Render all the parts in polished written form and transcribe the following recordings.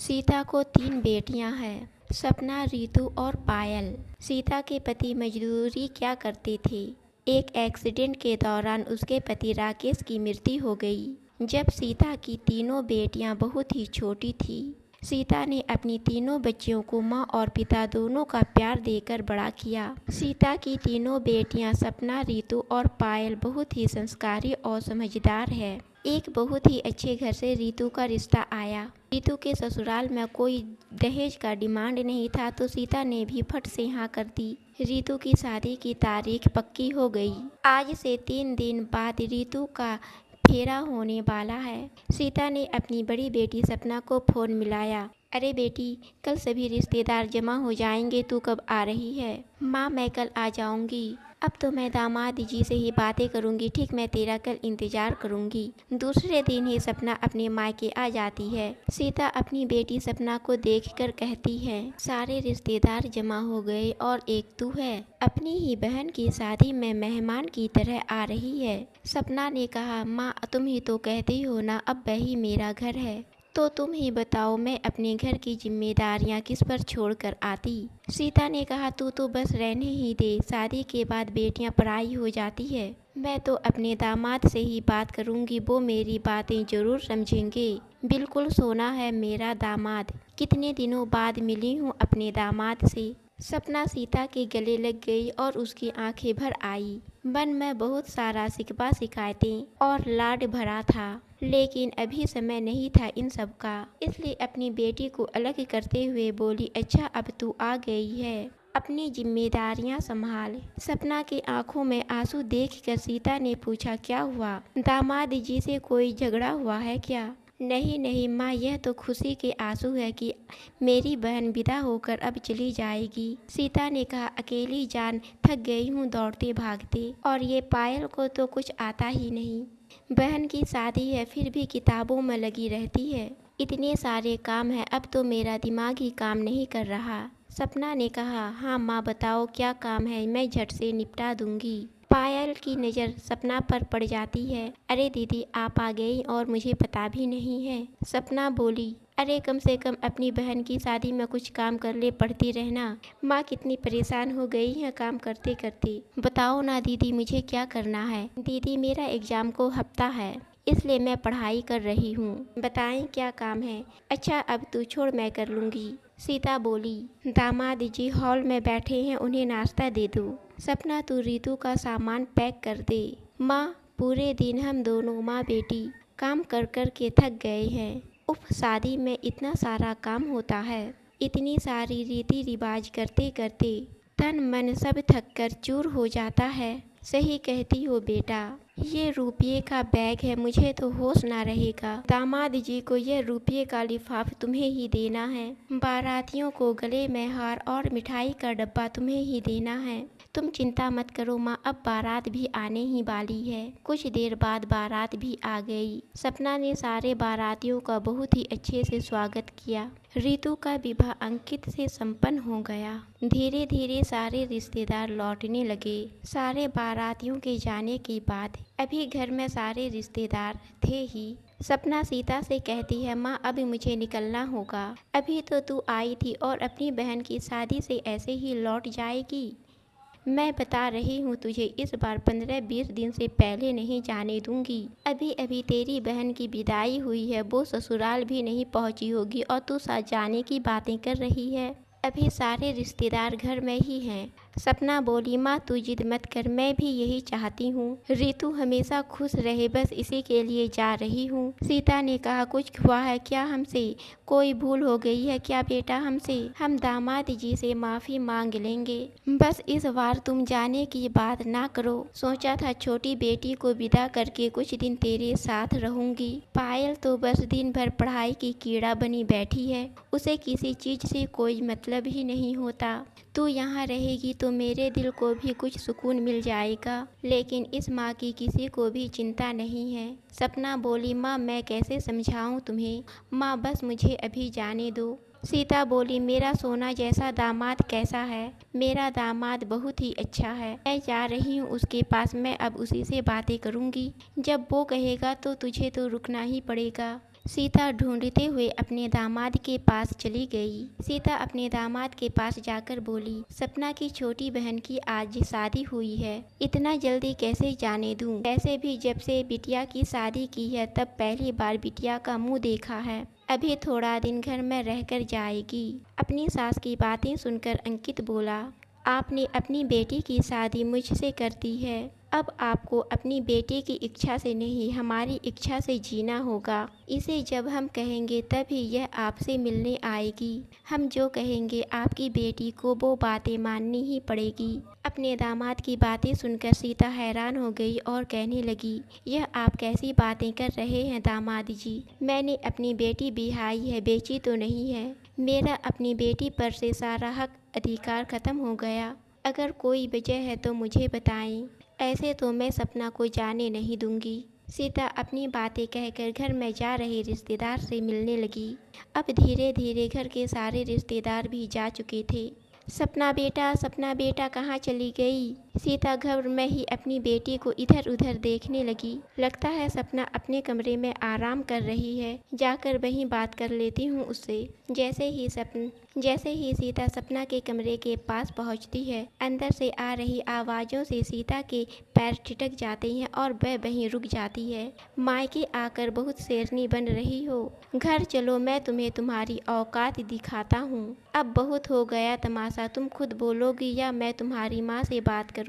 सीता को 3 बेटियां हैं, सपना, ऋतु और पायल। सीता के पति मजदूरी क्या करते थे। एक एक्सीडेंट के दौरान उसके पति राकेश की मृत्यु हो गई जब सीता की तीनों बेटियां बहुत ही छोटी थी। सीता ने अपनी तीनों बच्चियों को माँ और पिता दोनों का प्यार देकर बड़ा किया। सीता की तीनों बेटियां सपना, ऋतु और पायल बहुत ही संस्कारी और समझदार है। एक बहुत ही अच्छे घर से ऋतु का रिश्ता आया। ऋतु के ससुराल में कोई दहेज का डिमांड नहीं था तो सीता ने भी फट से हाँ कर दी। ऋतु की शादी की तारीख पक्की हो गई। आज से 3 दिन बाद ऋतु का फेरा होने वाला है। सीता ने अपनी बड़ी बेटी सपना को फोन मिलाया। अरे बेटी, कल सभी रिश्तेदार जमा हो जाएंगे, तू कब आ रही है। माँ, मैं कल आ जाऊंगी। अब तो मैं दामाद जी से ही बातें करूंगी। ठीक, मैं तेरा कल इंतजार करूंगी। दूसरे दिन ही सपना अपने मायके आ जाती है। सीता अपनी बेटी सपना को देखकर कहती है, सारे रिश्तेदार जमा हो गए और एक तू है। अपनी ही बहन की शादी में मेहमान की तरह आ रही है। सपना ने कहा, माँ तुम ही तो कहती हो ना, अब वही मेरा घर है, तो तुम ही बताओ मैं अपने घर की जिम्मेदारियां किस पर छोड़कर आती। सीता ने कहा, तू तो बस रहने ही दे, शादी के बाद बेटियां पराई हो जाती है। मैं तो अपने दामाद से ही बात करूंगी, वो मेरी बातें जरूर समझेंगे। बिल्कुल सोना है मेरा दामाद। कितने दिनों बाद मिली हूँ अपने दामाद से। सपना सीता के गले लग गई और उसकी आंखें भर आई। मन में बहुत सारा शिकवा शिकायतें और लाड भरा था, लेकिन अभी समय नहीं था इन सब का। इसलिए अपनी बेटी को अलग करते हुए बोली, अच्छा अब तू आ गई है, अपनी जिम्मेदारियां संभाल। सपना की आंखों में आंसू देखकर सीता ने पूछा, क्या हुआ, दामाद जी से कोई झगड़ा हुआ है क्या। नहीं नहीं माँ, यह तो खुशी के आंसू है कि मेरी बहन विदा होकर अब चली जाएगी। सीता ने कहा, अकेली जान थक गई हूँ दौड़ते भागते, और ये पायल को तो कुछ आता ही नहीं। बहन की शादी है फिर भी किताबों में लगी रहती है। इतने सारे काम है, अब तो मेरा दिमाग ही काम नहीं कर रहा। सपना ने कहा, हाँ माँ बताओ क्या काम है, मैं झट से निपटा दूंगी। पायल की नज़र सपना पर पड़ जाती है। अरे दीदी, आप आ गई और मुझे पता भी नहीं है। सपना बोली, अरे कम से कम अपनी बहन की शादी में कुछ काम कर ले, पढ़ती रहना। माँ कितनी परेशान हो गई है काम करते करते। बताओ ना दीदी, मुझे क्या करना है। दीदी, मेरा एग्ज़ाम को हफ्ता है, इसलिए मैं पढ़ाई कर रही हूँ। बताएं क्या काम है। अच्छा अब तू छोड़, मैं कर लूँगी। सीता बोली, दामाद जी हॉल में बैठे हैं, उन्हें नाश्ता दे दो। सपना, तू ऋतु का सामान पैक कर दे। माँ, पूरे दिन हम दोनों माँ बेटी काम कर कर के थक गए हैं। उफ, शादी में इतना सारा काम होता है, इतनी सारी रीति रिवाज करते करते तन मन सब थक कर चूर हो जाता है। सही कहती हो बेटा, ये रुपये का बैग है, मुझे तो होश ना रहेगा। दामाद जी को यह रुपये का लिफाफ तुम्हें ही देना है। बारातियों को गले में हार और मिठाई का डब्बा तुम्हें ही देना है। तुम चिंता मत करो माँ, अब बारात भी आने ही वाली है। कुछ देर बाद बारात भी आ गई। सपना ने सारे बारातियों का बहुत ही अच्छे से स्वागत किया। ऋतु का विवाह अंकित से संपन्न हो गया। धीरे धीरे सारे रिश्तेदार लौटने लगे। सारे बारातियों के जाने के बाद अभी घर में सारे रिश्तेदार थे ही। सपना सीता से कहती है, माँ अब मुझे निकलना होगा। अभी तो तू आई थी और अपनी बहन की शादी से ऐसे ही लौट जाएगी। मैं बता रही हूँ तुझे, इस बार 15-20 दिन से पहले नहीं जाने दूंगी। अभी अभी तेरी बहन की विदाई हुई है, वो ससुराल भी नहीं पहुँची होगी और तू साथ जाने की बातें कर रही है। अभी सारे रिश्तेदार घर में ही हैं। सपना बोली, माँ तू जिद मत कर, मैं भी यही चाहती हूँ। ऋतु हमेशा खुश रहे, बस इसी के लिए जा रही हूँ। सीता ने कहा, कुछ हुआ है क्या हमसे, कोई भूल हो गई है क्या बेटा हमसे। हम दामाद जी से माफ़ी मांग लेंगे, बस इस बार तुम जाने की बात ना करो। सोचा था छोटी बेटी को विदा करके कुछ दिन तेरे साथ रहूंगी। पायल तो बस दिन भर पढ़ाई की कीड़ा बनी बैठी है, उसे किसी चीज़ से कोई मतलब ही नहीं होता। तू यहाँ रहेगी तो मेरे दिल को भी कुछ सुकून मिल जाएगा, लेकिन इस माँ की किसी को भी चिंता नहीं है। सपना बोली, माँ मैं कैसे समझाऊँ तुम्हें। माँ बस मुझे अभी जाने दो। सीता बोली, मेरा सोना जैसा दामाद कैसा है। मेरा दामाद बहुत ही अच्छा है, मैं जा रही हूँ उसके पास, मैं अब उसी से बातें करूँगी। जब वो कहेगा तो तुझे तो रुकना ही पड़ेगा। सीता ढूंढते हुए अपने दामाद के पास चली गई। सीता अपने दामाद के पास जाकर बोली, सपना की छोटी बहन की आज शादी हुई है, इतना जल्दी कैसे जाने दूं? वैसे भी जब से बिटिया की शादी की है तब पहली बार बिटिया का मुंह देखा है। अभी थोड़ा दिन घर में रहकर जाएगी। अपनी सास की बातें सुनकर अंकित बोला, आपने अपनी बेटी की शादी मुझसे कर दी है। अब आपको अपनी बेटी की इच्छा से नहीं, हमारी इच्छा से जीना होगा। इसे जब हम कहेंगे तभी यह आपसे मिलने आएगी। हम जो कहेंगे आपकी बेटी को वो बातें माननी ही पड़ेगी। अपने दामाद की बातें सुनकर सीता हैरान हो गई और कहने लगी, यह आप कैसी बातें कर रहे हैं दामाद जी? मैंने अपनी बेटी बिहाई है, बेची तो नहीं है। मेरा अपनी बेटी पर से सारा हक अधिकार खत्म हो गया। अगर कोई वजह है तो मुझे बताएं, ऐसे तो मैं सपना को जाने नहीं दूंगी। सीता अपनी बातें कहकर घर में जा रहे रिश्तेदार से मिलने लगी। अब धीरे धीरे घर के सारे रिश्तेदार भी जा चुके थे। सपना बेटा कहाँ चली गई? सीता घर में ही अपनी बेटी को इधर उधर देखने लगी। लगता है सपना अपने कमरे में आराम कर रही है, जाकर वहीं बात कर लेती हूँ उससे। जैसे ही सीता सपना के कमरे के पास पहुँचती है, अंदर से आ रही आवाज़ों से सीता के पैर ठिठक जाते हैं और वह वहीं रुक जाती है। मायके आकर बहुत शेरनी बन रही हो, घर चलो, मैं तुम्हें तुम्हारी औकात दिखाता हूँ। अब बहुत हो गया तमाशा, तुम खुद बोलोगी या मैं तुम्हारी माँ से बात करूँ?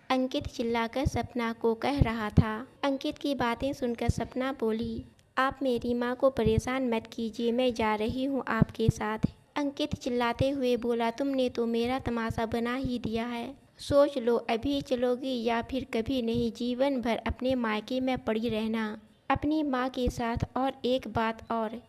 अंकित चिल्लाकर सपना को कह रहा था। अंकित की बातें सुनकर सपना बोली, आप मेरी माँ को परेशान मत कीजिए, मैं जा रही हूँ आपके साथ। अंकित चिल्लाते हुए बोला, तुमने तो मेरा तमाशा बना ही दिया है। सोच लो, अभी चलोगी या फिर कभी नहीं, जीवन भर अपने मायके में पड़ी रहना अपनी माँ के साथ। और एक बात और,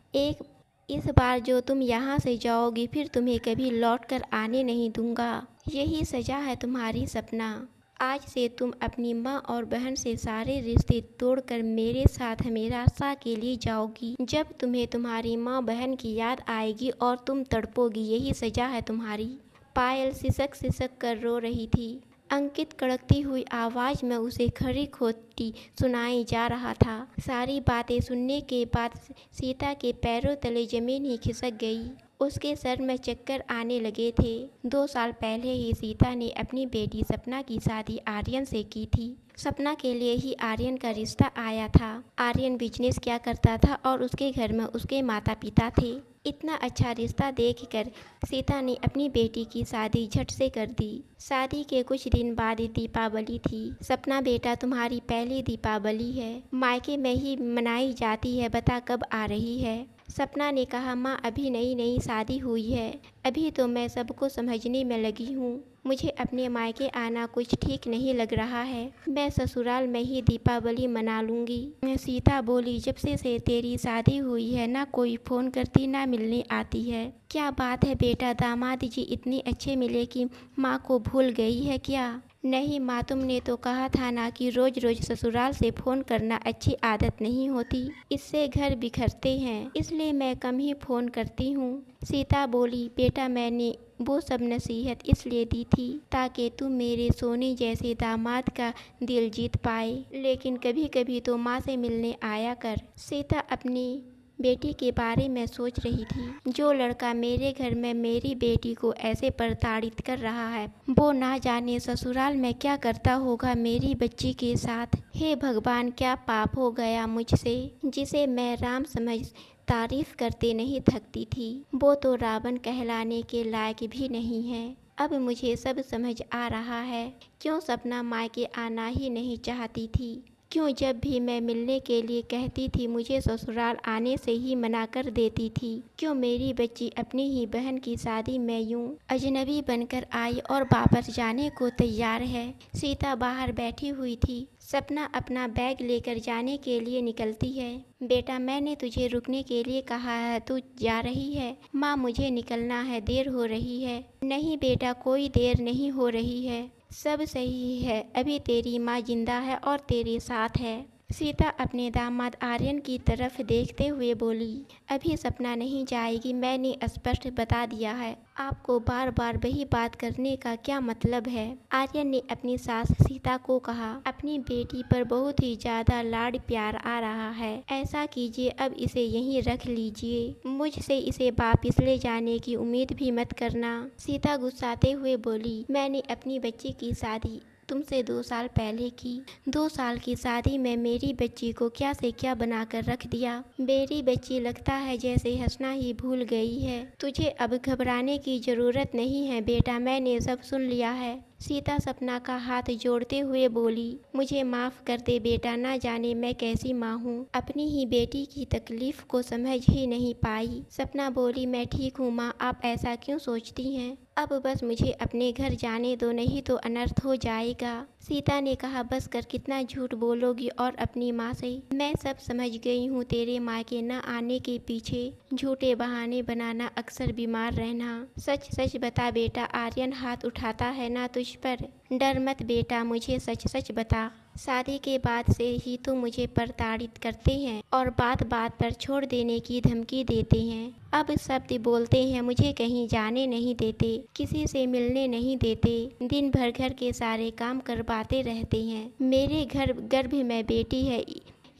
इस बार जो तुम यहाँ से जाओगी फिर तुम्हें कभी लौट कर आने नहीं दूंगा। यही सजा है तुम्हारी सपना। आज से तुम अपनी माँ और बहन से सारे रिश्ते तोड़कर मेरे साथ हमेशा के लिए जाओगी। जब तुम्हें तुम्हारी माँ बहन की याद आएगी और तुम तड़पोगी, यही सजा है तुम्हारी। पायल सिसक सिसक कर रो रही थी। अंकित कड़कती हुई आवाज़ में उसे खरी खोटी सुनाई जा रहा था। सारी बातें सुनने के बाद सीता के पैरों तले जमीन ही खिसक गई। उसके सर में चक्कर आने लगे थे। 2 साल पहले ही सीता ने अपनी बेटी सपना की शादी आर्यन से की थी। सपना के लिए ही आर्यन का रिश्ता आया था। आर्यन बिजनेस क्या करता था और उसके घर में उसके माता पिता थे। इतना अच्छा रिश्ता देखकर सीता ने अपनी बेटी की शादी झट से कर दी। शादी के कुछ दिन बाद दीपावली थी। सपना बेटा, तुम्हारी पहली दीपावली है, मायके में ही मनाई जाती है, बता कब आ रही है? सपना ने कहा, माँ अभी नई नई शादी हुई है, अभी तो मैं सबको समझने में लगी हूँ। मुझे अपने मायके आना कुछ ठीक नहीं लग रहा है, मैं ससुराल में ही दीपावली मना लूँगी। सीता बोली, जब से तेरी शादी हुई है ना कोई फ़ोन करती ना मिलने आती है। क्या बात है बेटा, दामाद जी इतने अच्छे मिले कि माँ को भूल गई है क्या? नहीं माँ, तुमने तो कहा था ना कि रोज़ रोज़ ससुराल से फ़ोन करना अच्छी आदत नहीं होती, इससे घर बिखरते हैं, इसलिए मैं कम ही फ़ोन करती हूँ। सीता बोली, बेटा मैंने वो सब नसीहत इसलिए दी थी ताकि तुम मेरे सोने जैसे दामाद का दिल जीत पाए, लेकिन कभी कभी तो माँ से मिलने आया कर। सीता अपनी बेटी के बारे में सोच रही थी। जो लड़का मेरे घर में मेरी बेटी को ऐसे प्रताड़ित कर रहा है, वो ना जाने ससुराल में क्या करता होगा मेरी बच्ची के साथ। हे भगवान, क्या पाप हो गया मुझसे, जिसे मैं राम समझ तारीफ करते नहीं थकती थी, वो तो रावण कहलाने के लायक भी नहीं है। अब मुझे सब समझ आ रहा है, क्यों सपना मायके आना ही नहीं चाहती थी, क्यों जब भी मैं मिलने के लिए कहती थी मुझे ससुराल आने से ही मना कर देती थी, क्यों मेरी बच्ची अपनी ही बहन की शादी में यूं अजनबी बनकर आई और वापस जाने को तैयार है। सीता बाहर बैठी हुई थी। सपना अपना बैग लेकर जाने के लिए निकलती है। बेटा मैंने तुझे रुकने के लिए कहा है, तू जा रही है? माँ मुझे निकलना है, देर हो रही है। नहीं बेटा, कोई देर नहीं हो रही है, सब सही है, अभी तेरी माँ जिंदा है और तेरे साथ है। सीता अपने दामाद आर्यन की तरफ देखते हुए बोली, अभी सपना नहीं जाएगी, मैंने स्पष्ट बता दिया है। आपको बार बार वही बात करने का क्या मतलब है? आर्यन ने अपनी सास सीता को कहा, अपनी बेटी पर बहुत ही ज्यादा लाड प्यार आ रहा है। ऐसा कीजिए, अब इसे यहीं रख लीजिए, मुझसे इसे वापिस ले जाने की उम्मीद भी मत करना। सीता गुस्साते हुए बोली, मैंने अपनी बच्ची की शादी तुमसे 2 साल पहले की। 2 साल की शादी में मेरी बच्ची को क्या से क्या बनाकर रख दिया। मेरी बच्ची लगता है जैसे हंसना ही भूल गई है। तुझे अब घबराने की जरूरत नहीं है बेटा, मैंने सब सुन लिया है। सीता सपना का हाथ जोड़ते हुए बोली, मुझे माफ कर दे बेटा, ना जाने मैं कैसी माँ हूँ, अपनी ही बेटी की तकलीफ को समझ ही नहीं पाई। सपना बोली, मैं ठीक हूँ माँ, आप ऐसा क्यों सोचती हैं? अब बस मुझे अपने घर जाने दो, नहीं तो अनर्थ हो जाएगा। सीता ने कहा, बस कर, कितना झूठ बोलोगी और अपनी माँ से? मैं सब समझ गई हूँ, तेरे मायके न आने के पीछे झूठे बहाने बनाना, अक्सर बीमार रहना। सच सच बता बेटा, आर्यन हाथ उठाता है ना तुझ पर? डर मत बेटा, मुझे सच सच बता। शादी के बाद से ही तो मुझे प्रताड़ित करते हैं और बात बात पर छोड़ देने की धमकी देते हैं। अब शब्द बोलते हैं, मुझे कहीं जाने नहीं देते, किसी से मिलने नहीं देते, दिन भर घर के सारे काम करवाते रहते हैं। मेरे गर्भ में बेटी है,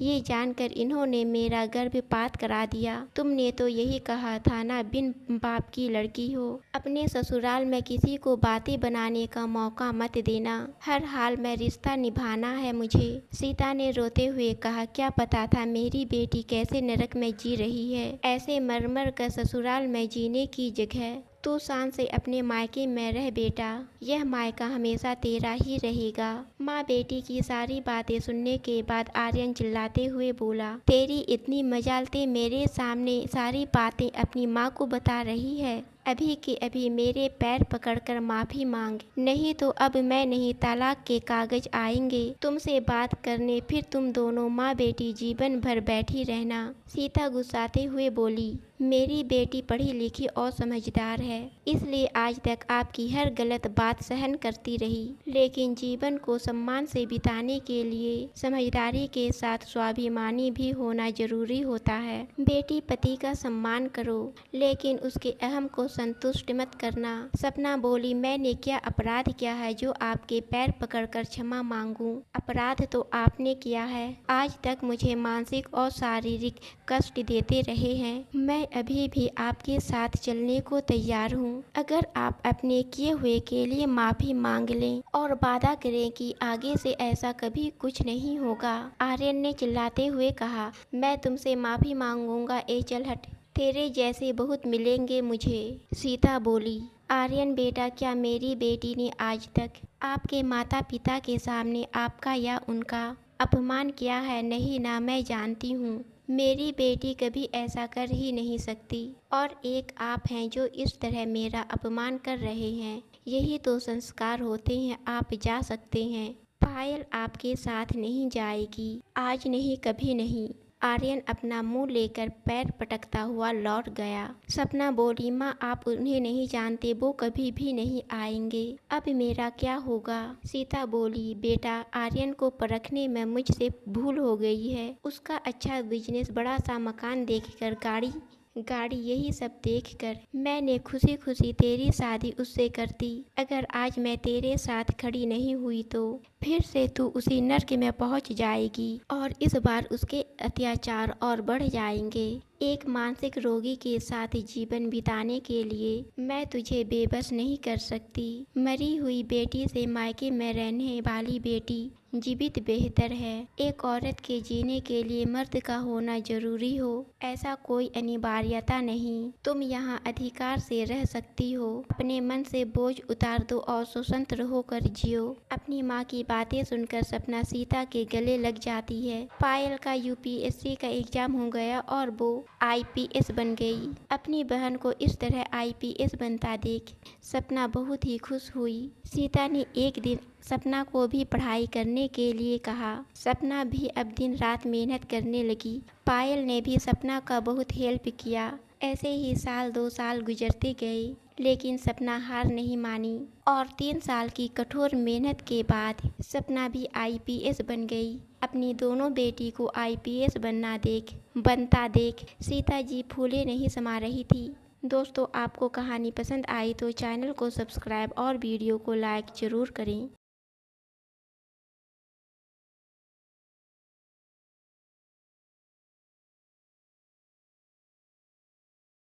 ये जानकर इन्होंने मेरा गर्भपात करा दिया। तुमने तो यही कहा था ना, बिन बाप की लड़की हो। अपने ससुराल में किसी को बातें बनाने का मौका मत देना, हर हाल में रिश्ता निभाना है मुझे। सीता ने रोते हुए कहा, क्या पता था मेरी बेटी कैसे नरक में जी रही है, ऐसे मर मर कर ससुराल में जीने की जगह। तू शान से अपने मायके में रह बेटा, यह मायका हमेशा तेरा ही रहेगा। माँ बेटी की सारी बातें सुनने के बाद आर्यन चिल्लाते हुए बोला, तेरी इतनी मजालते मेरे सामने सारी बातें अपनी माँ को बता रही है। अभी के अभी मेरे पैर पकड़कर माफ़ी मांग, नहीं तो अब मैं नहीं, तलाक के कागज आएंगे तुमसे बात करने, फिर तुम दोनों माँ बेटी जीवन भर बैठी रहना। सीता गुस्साते हुए बोली, मेरी बेटी पढ़ी लिखी और समझदार है, इसलिए आज तक आपकी हर गलत बात सहन करती रही, लेकिन जीवन को सम्मान से बिताने के लिए समझदारी के साथ स्वाभिमानी भी होना जरूरी होता है। बेटी पति का सम्मान करो, लेकिन उसके अहम को संतुष्ट मत करना। सपना बोली, मैंने क्या अपराध किया है जो आपके पैर पकड़कर क्षमा मांगूं? अपराध तो आपने किया है, आज तक मुझे मानसिक और शारीरिक कष्ट देते रहे हैं। मैं अभी भी आपके साथ चलने को तैयार हूँ, अगर आप अपने किए हुए के लिए माफी मांग लें और वादा करें कि आगे से ऐसा कभी कुछ नहीं होगा। आर्यन ने चिल्लाते हुए कहा, मैं तुमसे माफी मांगूंगा, ए चल हट, तेरे जैसे बहुत मिलेंगे मुझे। सीता बोली, आर्यन बेटा, क्या मेरी बेटी ने आज तक आपके माता पिता के सामने आपका या उनका अपमान किया है? नहीं ना, मैं जानती हूँ मेरी बेटी कभी ऐसा कर ही नहीं सकती, और एक आप हैं जो इस तरह मेरा अपमान कर रहे हैं। यही तो संस्कार होते हैं। आप जा सकते हैं, पायल आपके साथ नहीं जाएगी, आज नहीं कभी नहीं। आर्यन अपना मुंह लेकर पैर पटकता हुआ लौट गया। सपना बोली, माँ आप उन्हें नहीं जानते, वो कभी भी नहीं आएंगे, अब मेरा क्या होगा? सीता बोली, बेटा आर्यन को परखने में मुझसे भूल हो गई है, उसका अच्छा बिजनेस, बड़ा सा मकान देखकर, गाड़ी यही सब देखकर मैंने खुशी खुशी तेरी शादी उससे करती। अगर आज मैं तेरे साथ खड़ी नहीं हुई तो फिर से तू उसी नर्क में पहुंच जाएगी, और इस बार उसके अत्याचार और बढ़ जाएंगे। एक मानसिक रोगी के साथ जीवन बिताने के लिए मैं तुझे बेबस नहीं कर सकती। मरी हुई बेटी से मायके में रहने वाली बेटी जीवित बेहतर है। एक औरत के जीने के लिए मर्द का होना जरूरी हो, ऐसा कोई अनिवार्यता नहीं। तुम यहाँ अधिकार से रह सकती हो, अपने मन से बोझ उतार दो और स्वतंत्र होकर जियो। अपनी माँ की बातें सुनकर सपना सीता के गले लग जाती है। पायल का यूपीएससी का एग्जाम हो गया और वो आईपीएस बन गई। अपनी बहन को इस तरह आईपीएस बनता देख सपना बहुत ही खुश हुई। सीता ने एक दिन सपना को भी पढ़ाई करने के लिए कहा। सपना भी अब दिन रात मेहनत करने लगी। पायल ने भी सपना का बहुत हेल्प किया। ऐसे ही 1-2 साल गुजरते गए। लेकिन सपना हार नहीं मानी और 3 साल की कठोर मेहनत के बाद सपना भी आईपीएस बन गई। अपनी दोनों बेटी को आईपीएस बनता देख सीता जी फूले नहीं समा रही थी। दोस्तों, आपको कहानी पसंद आई तो चैनल को सब्सक्राइब और वीडियो को लाइक ज़रूर करें।